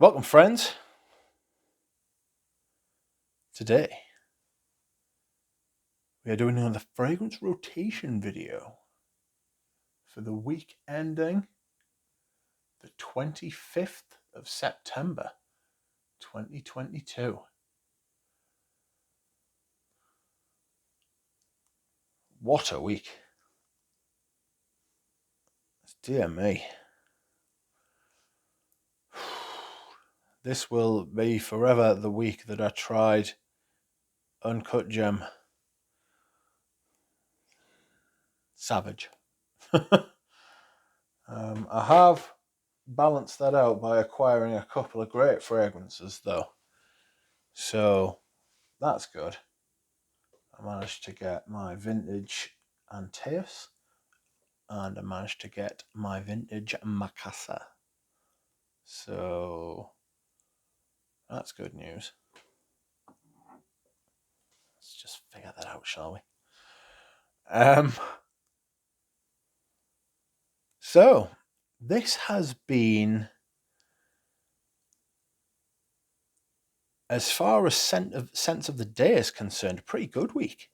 Welcome, friends. Today we are doing another fragrance rotation video for the week ending the 25th of September 2022. What a week. Dear me. This will be forever the week that I tried Uncut Gem. Savage. I have balanced that out by acquiring a couple of great fragrances though. So that's good. I managed to get my vintage Antaeus and I managed to get my vintage Macassar. So that's good news. Let's just figure that out, shall we? So this has been, as far as sense of the day is concerned, a pretty good week.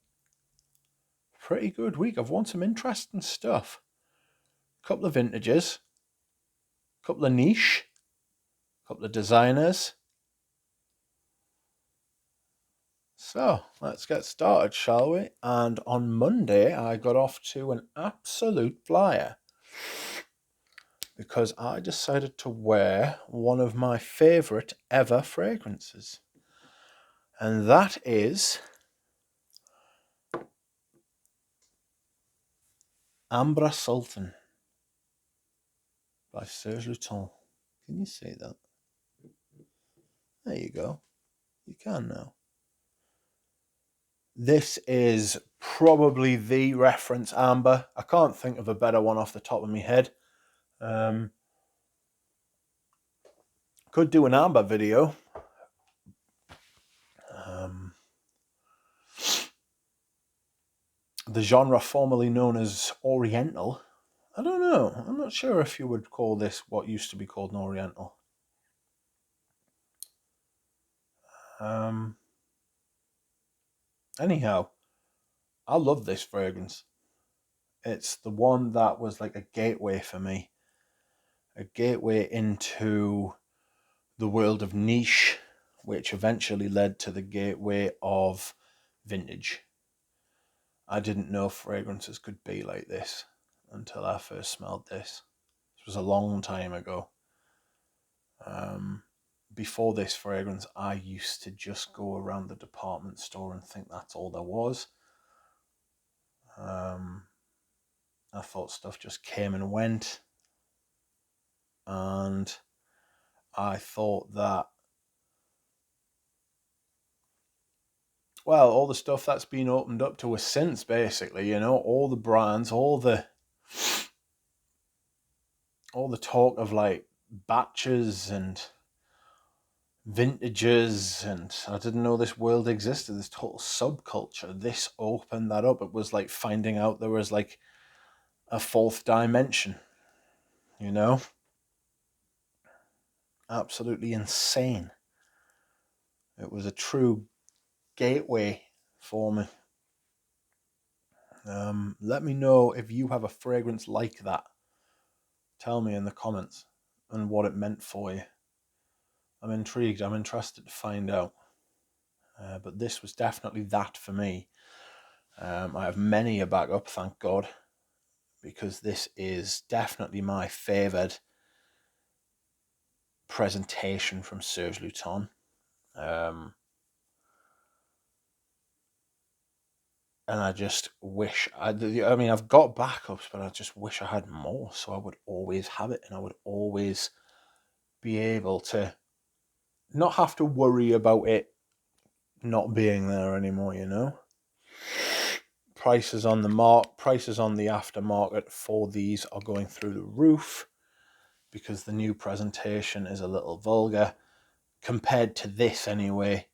Pretty good week. I've won some interesting stuff. A couple of vintages, a couple of niche, a couple of designers. So let's get started, shall we? And on Monday, I got off to an absolute flyer because I decided to wear one of my favorite ever fragrances. And that is Ambre Sultan by Sultan. Can you see that? There you go. You can now. This is probably the reference amber. I can't think of a better one off the top of my head. Could do an amber video. The genre formerly known as Oriental. I don't know. I'm not sure if you would call this what used to be called an Oriental. Anyhow, I love this fragrance. It's the one that was like a gateway for me. A gateway into the world of niche, which eventually led to the gateway of vintage. I didn't know fragrances could be like this until I first smelled this. This was a long time ago. Before this fragrance, I used to just go around the department store and think that's all there was. I thought stuff just came and went. And I thought that, well, all the stuff that's been opened up to us since, basically, you know, all the brands, all the talk of like batches and vintages, and I didn't know this world existed, this total subculture. This opened that up. It was like finding out there was like a fourth dimension, you know? Absolutely insane. It was a true gateway for me. Let me know if you have a fragrance like that. Tell me in the comments and what it meant for you. I'm intrigued. I'm interested to find out. But this was definitely that for me. I have many a backup, thank God, because this is definitely my favoured presentation from Sultan. And I just wish, I've got backups, but I just wish I had more, so I would always have it, and I would always be able to not have to worry about it not being there anymore, you know? Prices on the aftermarket for these are going through the roof because the new presentation is a little vulgar compared to this anyway.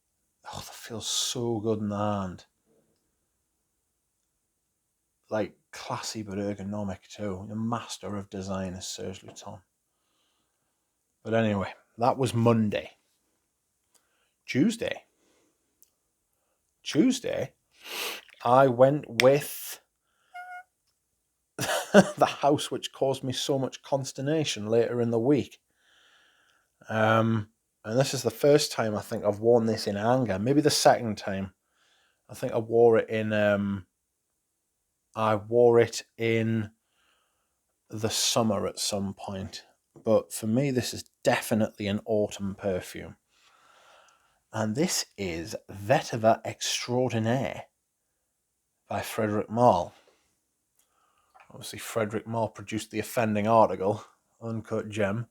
Oh, that feels so good in the hand. Like classy but ergonomic too. The master of design is Sultan. But anyway, That was Monday. Tuesday, I went with the house which caused me so much consternation later in the week. And this is the first time I think I've worn this in anger. Maybe the second time. I think I wore it in the summer at some point. But for me, this is definitely an autumn perfume. And this is Vetiver Extraordinaire by Frederic Malle. Obviously, Frederic Malle produced the offending article, Uncut Gem.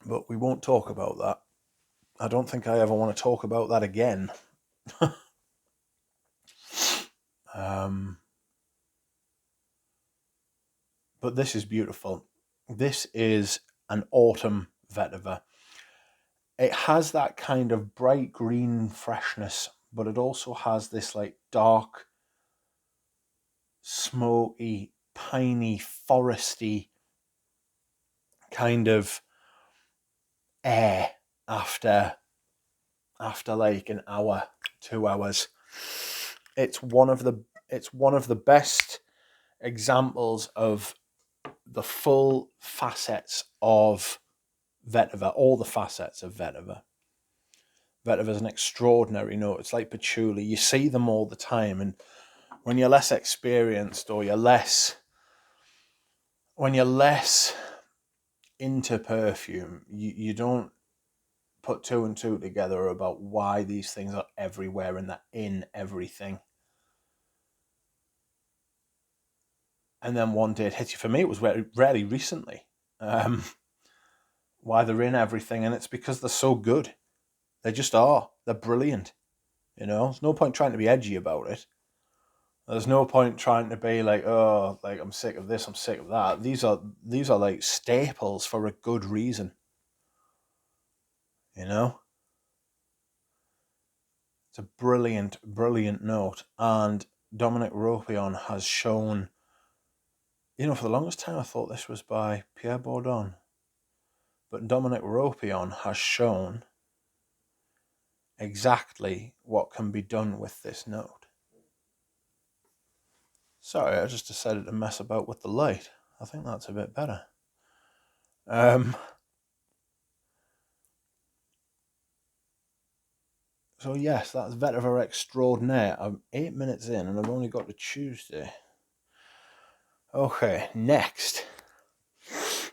But we won't talk about that. I don't think I ever want to talk about that again. But this is beautiful. This is an autumn vetiver. It has that kind of bright green freshness, but it also has this like dark, smoky, piney, foresty kind of air after like an hour, 2 hours. It's one of the best examples of the full facets of vetiver, all the facets of vetiver. Vetiver is an extraordinary note. It's like patchouli. You see them all the time, and when you're less experienced or when you're less into perfume, you don't put two and two together about why these things are everywhere and they're in everything. And then one day it hits you. For me, it was really recently. Why they're in everything, and it's because they're so good. They just are. They're brilliant. You know, there's no point trying to be edgy about it. There's no point trying to be like, oh, like I'm sick of this, I'm sick of that. These are like staples for a good reason. You know? It's a brilliant, brilliant note. And Dominic Ropion has shown, you know, for the longest time I thought this was by Pierre Bourdon. But Dominic Ropion has shown exactly what can be done with this note. Sorry, I just decided to mess about with the light. I think that's a bit better. So yes, that's Vetiver Extraordinaire. I'm 8 minutes in and I've only got to Tuesday. Okay, next.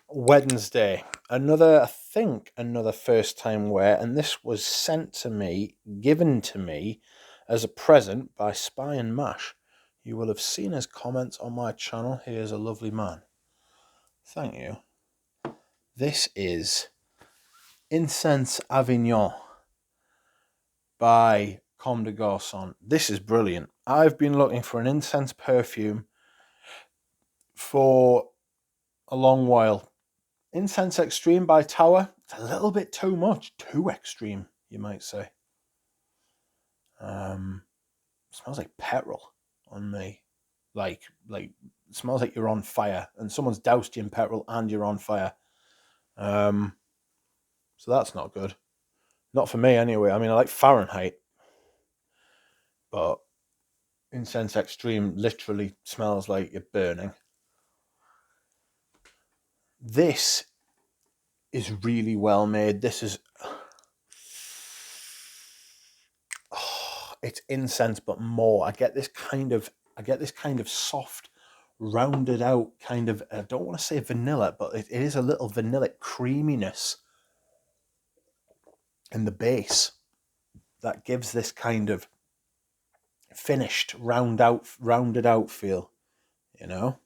Wednesday. Another first time wear, and this was sent to me, given to me as a present by Spy and Mash. You will have seen his comments on my channel. He is a lovely man. Thank you. This is Incense Avignon by Comme des Garçons. This is brilliant. I've been looking for an incense perfume for a long while. Incense Extreme by Tower. It's a little bit too much. Too extreme, you might say. Smells like petrol on me. Like it smells like you're on fire and someone's doused you in petrol and you're on fire. So that's not good. Not for me anyway. I mean, I like Fahrenheit, but Incense Extreme literally smells like you're burning. This is really well made. This is it's incense, but more. I get this kind of soft, rounded out kind of. I don't want to say vanilla, but it is a little vanillic creaminess in the base that gives this kind of finished, rounded out feel. You know.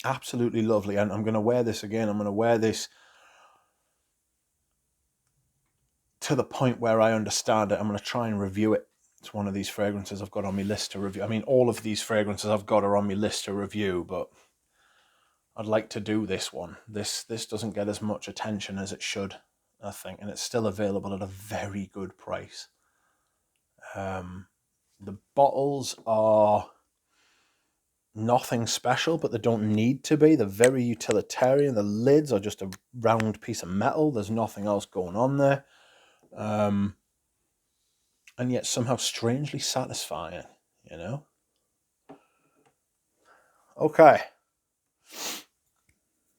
Absolutely lovely, and I'm going to wear this again. I'm going to wear this to the point where I understand it. I'm going to try and review it. It's one of these fragrances I've got on my list to review. I mean, all of these fragrances I've got are on my list to review, but I'd like to do this one. This doesn't get as much attention as it should, I think, and it's still available at a very good price. The bottles are nothing special, but they don't need to be. They're very utilitarian. The lids are just a round piece of metal. There's nothing else going on there. And yet somehow strangely satisfying, you know? Okay.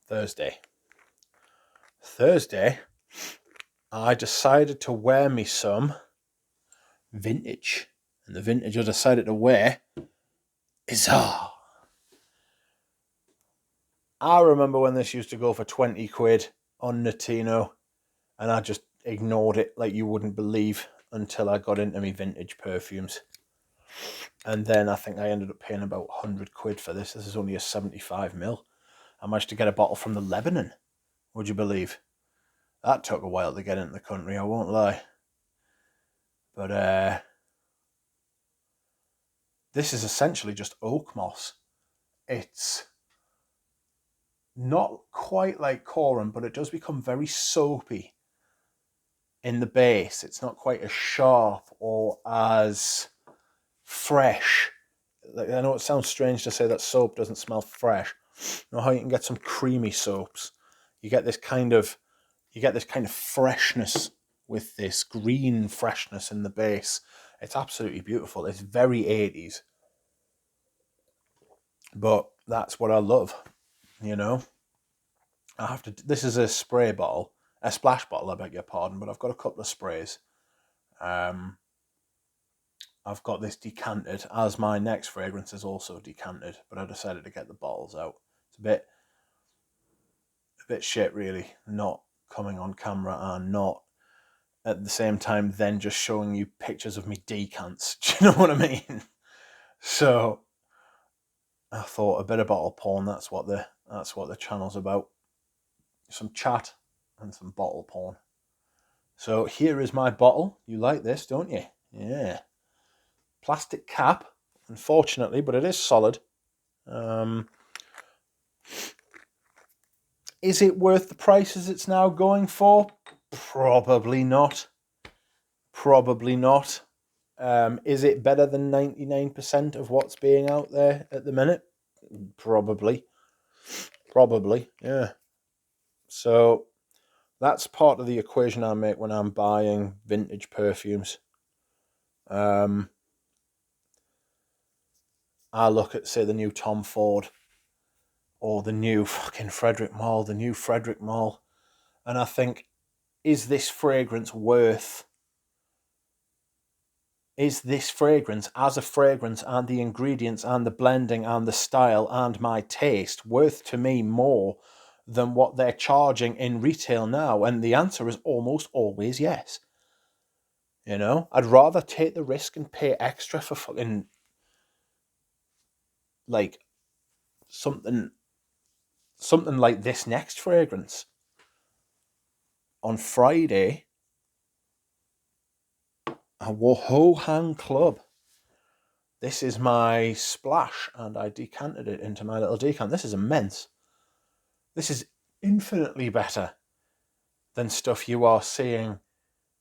Thursday, I decided to wear me some vintage. And the vintage I decided to wear is... I remember when this used to go for 20 quid on Notino, and I just ignored it like you wouldn't believe until I got into me vintage perfumes. And then I think I ended up paying about 100 quid for this. This is only a 75ml. I managed to get a bottle from the Lebanon. Would you believe? That took a while to get into the country, I won't lie. But this is essentially just oak moss. It's not quite like Coram, but it does become very soapy in the base. It's not quite as sharp or as fresh. I know it sounds strange to say that soap doesn't smell fresh. You know how you can get some creamy soaps? You get this kind of freshness with this green freshness in the base. It's absolutely beautiful. It's very 80s. But that's what I love, you know? This is a spray bottle, a splash bottle, I beg your pardon, but I've got a couple of sprays. I've got this decanted, as my next fragrance is also decanted, but I decided to get the bottles out. It's a bit shit, really, not coming on camera and not at the same time then just showing you pictures of me decants. Do you know what I mean? So I thought a bit of bottle porn, that's what the channel's about. Some chat and some bottle porn. So here is my bottle. You like this, don't you? Yeah. Plastic cap, unfortunately, but it is solid. Is it worth the prices it's now going for? Probably not. Is it better than 99% of what's being out there at the minute? Probably, yeah. So that's part of the equation I make when I'm buying vintage perfumes. I look at, say, the new Tom Ford or the new fucking Frederick Malle, and I think, is this fragrance as a fragrance and the ingredients and the blending and the style and my taste worth to me more than what they're charging in retail now? And the answer is almost always yes. You know, I'd rather take the risk and pay extra for fucking like something like this next fragrance. On Friday, I wore Ho Hang Club. This is my splash, and I decanted it into my little decant. This is immense. This is infinitely better than stuff you are seeing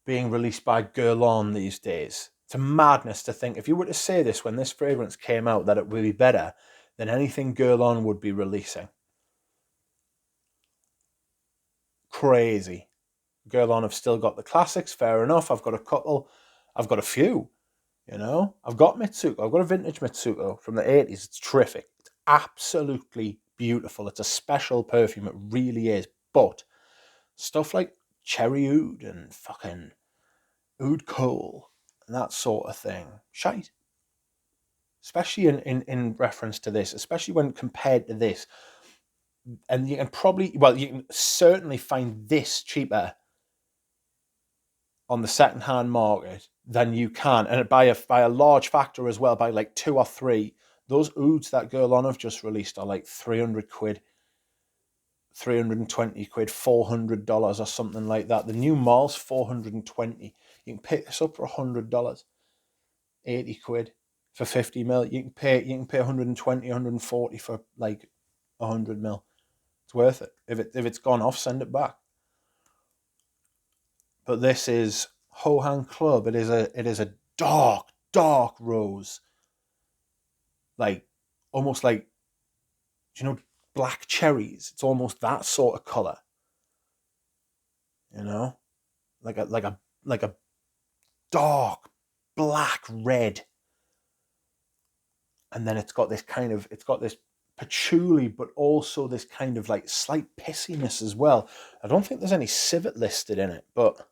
being released by Guerlain these days. It's a madness to think, if you were to say this when this fragrance came out, that it would be better than anything Guerlain would be releasing. Crazy. Guerlain have still got the classics, fair enough. I've got a few. You know, I've got Mitsuko. I've got a vintage Mitsuko from the 80s. It's terrific. It's absolutely beautiful. It's a special perfume. It really is. But stuff like Cherry Oud and fucking Oud Kohl and that sort of thing, shite. Especially in reference to this, especially when compared to this. And you can certainly find this cheaper on the second-hand market than you can, and by a large factor as well, by like 2 or 3. Those ouds that Guerlain have just released are like 300 quid, 320 quid, $400 or something like that. The new Mal's 420. You can pick this up for $100, 80 quid for 50 mil. You can pay 120, 140 for like 100 mil. It's worth it. If it's gone off, send it back. But this is Ho Hang Club. It is a dark rose. Like, almost like Do you know black cherries? It's almost that sort of colour. You know, like a dark black red, and then it's got this patchouli, but also this kind of like slight pissiness as well. I don't think there's any civet listed in it, but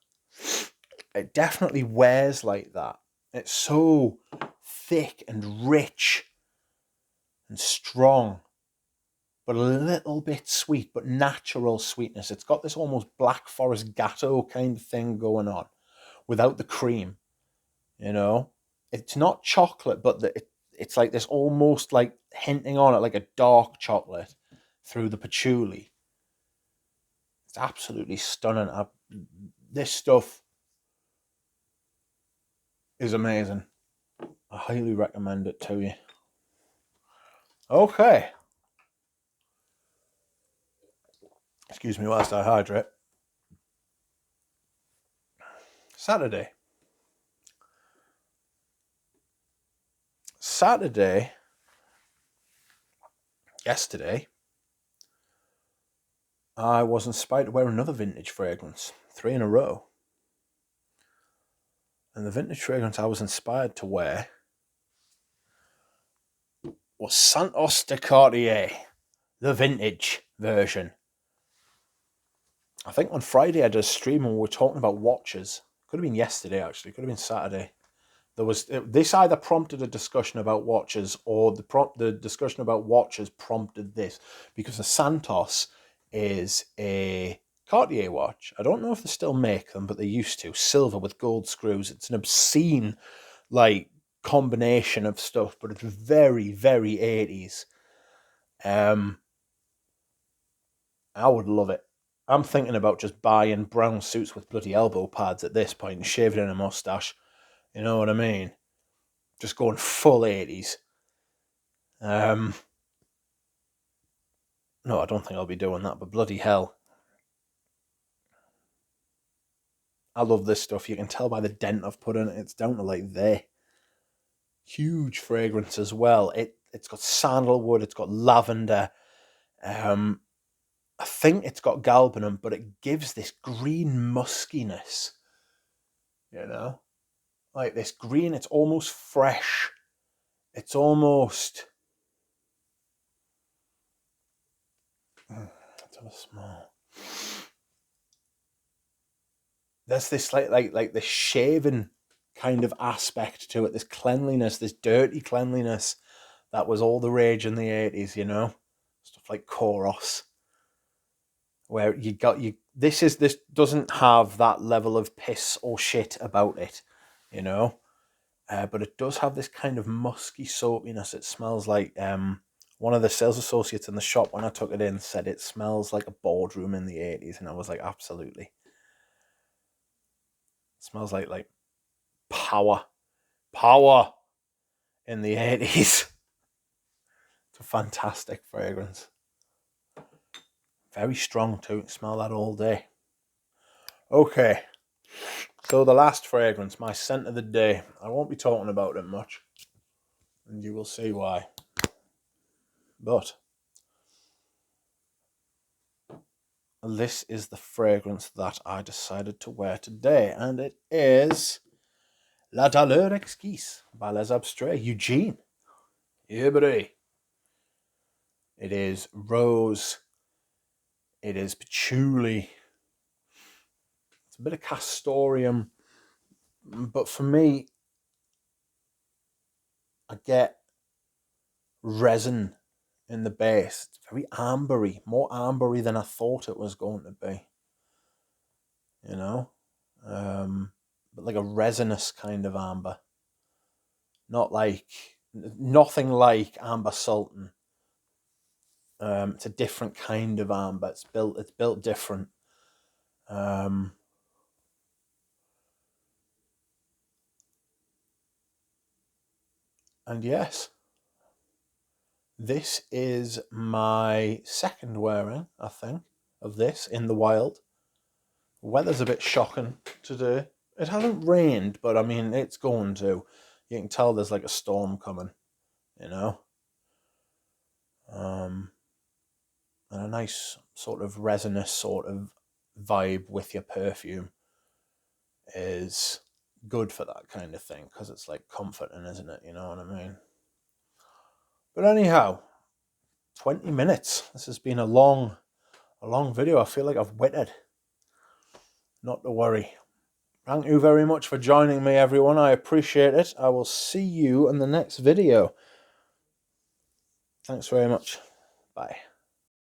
it definitely wears like that. It's so thick and rich and strong, but a little bit sweet, but natural sweetness. It's got this almost Black Forest Gatto kind of thing going on without the cream, you know? It's not chocolate, but it's like this almost like hinting on it like a dark chocolate through the patchouli. It's absolutely stunning. This stuff is amazing. I highly recommend it to you. Okay. Excuse me whilst I hydrate. Saturday, yesterday, I was inspired to wear another vintage fragrance, 3 in a row. And the vintage fragrance I was inspired to wear was Santos de Cartier, the vintage version. I think on Friday I did a stream and we were talking about watches. Could have been yesterday, actually. Could have been Saturday. This either prompted a discussion about watches, or the discussion about watches prompted this, because the Santos is a Cartier watch. I don't know if they still make them, but they used to. Silver with gold screws. It's an obscene like combination of stuff, but it's very, very 80s. I would love it. I'm thinking about just buying brown suits with bloody elbow pads at this point and shaving in a mustache. You know what I mean? Just going full 80s. No, I don't think I'll be doing that, but bloody hell. I love this stuff. You can tell by the dent I've put in it. It's down to like there. Huge fragrance as well. It's got sandalwood, it's got lavender. I think it's got galbanum, but it gives this green muskiness. You know? Like this green, it's almost fresh. It's almost... Let's have a smell. There's this like this shaven kind of aspect to it, this cleanliness, this dirty cleanliness that was all the rage in the 80s, you know? Stuff like Koros. Where this doesn't have that level of piss or shit about it, you know? But it does have this kind of musky soapiness. It smells like one of the sales associates in the shop when I took it in said it smells like a boardroom in the 80s, and I was like, absolutely. It smells like power in the 80s. It's a fantastic fragrance. Very strong too. Smell that all day. Okay. So the last fragrance, my scent of the day. I won't be talking about it much, and you will see why. But this is the fragrance that I decided to wear today, and it is La Douleur Exquise by Les Abstraits, Eugene. Yeah, buddy. It is rose. It is patchouli. It's a bit of castoreum, but for me, I get resin in the base. It's very ambery, more ambery than I thought it was going to be. You know, but like a resinous kind of amber, nothing like Amber Sultan. It's a different kind of amber. It's built different. And yes, this is my second wearing, I think, of this in the wild. Weather's a bit shocking today. It hasn't rained, but I mean, it's going to. You can tell there's like a storm coming, you know. a nice sort of resinous sort of vibe with your perfume is good for that kind of thing, because it's like comforting, isn't it? You know what I mean? But anyhow, 20 minutes. This has been a long video. I feel like I've witted. Not to worry. Thank you very much for joining me, everyone. I appreciate it. I will see you in the next video. Thanks very much. Bye.